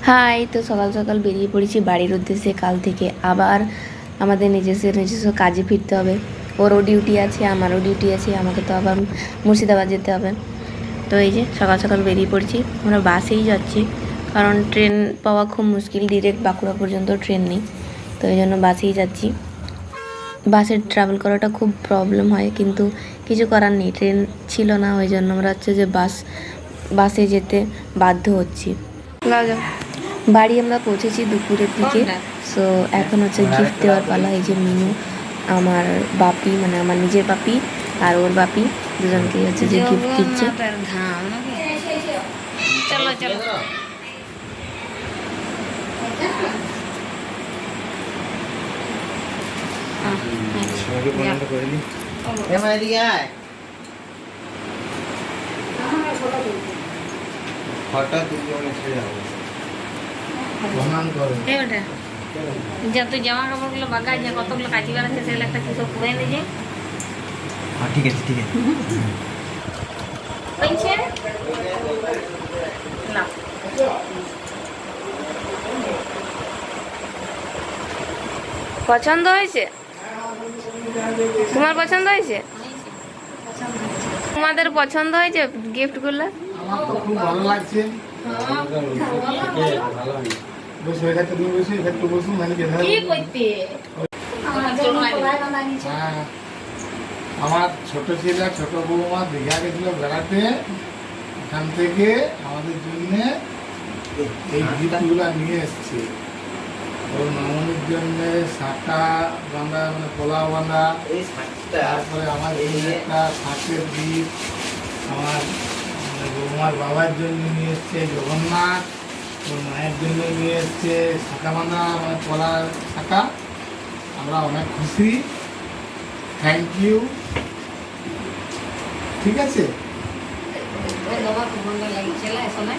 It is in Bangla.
হাই, তো সকাল সকাল বেরিয়ে পড়েছি বাড়ির উদ্দেশ্যে। কাল থেকে আবার আমাদের নিজস্ব কাজে ফিরতে হবে। ওরও ডিউটি আছে, আমারও ডিউটি আছে, আমাকে তো আবার মুর্শিদাবাদ যেতে হবে। তো এই যে সকাল সকাল বেরিয়ে পড়ছি। আমরা বাসেই যাচ্ছি, কারণ ট্রেন পাওয়া খুব মুশকিল, ডিরেক্ট বাঁকুড়া পর্যন্ত ট্রেন নেই। তো এই জন্য বাসেই যাচ্ছি। বাসে ট্রাভেল করাটা খুব প্রবলেম হয়, কিন্তু কিছু করার নেই, ট্রেন ছিল না, ওই জন্য আমরা হচ্ছে যে বাসে যেতে বাধ্য হচ্ছি। বাড়ি আমরা পৌঁছেছি দুপুরের দিকে। সো এখন হচ্ছে গিফট দেওয়ার পালা। এই যে মিনু, আমার বাপি, মানে আমার নিজের বাপি আর ওর বাপি, দুজনকে হচ্ছে যে গিফট দিচ্ছে। তুই জামা কাপড়গুলো বাগাই যে কতগুলো কাজি বানাচ্ছে সেগুলো একটা কিছু পরে নিয়ে ঠিক আছে ঠিক আছে। পছন্দ হয়েছে? তোমার পছন্দ হয়েছে? তোমাদের পছন্দ হয়েছে গিফটগুলো? আমার তো খুব ভালো লাগছে। বসে এখানে তুমি বসে এখানে বসুন, মানে কি করতে আমার ছোট ছেলে ছোট বৌমা দীঘা গেছিল বেড়াতে, এখান থেকে আমাদের জন্য এই গিফটগুলো নিয়ে এসছে। ওর মামনির জন্য শাঁখা বাঁধা, মানে পোলাও বাঁধা, তারপরে আমার জন্য একটা শাঁখের গিফট, আমার বৌমার বাবার জন্য নিয়ে এসছে জগন্নাথ, ওর মায়ের জন্য নিয়ে এসছে শাঁখা বাঁধা, মানে পলার শাঁখা। আমরা অনেক খুশি, থ্যাংক ইউ। ঠিক আছে।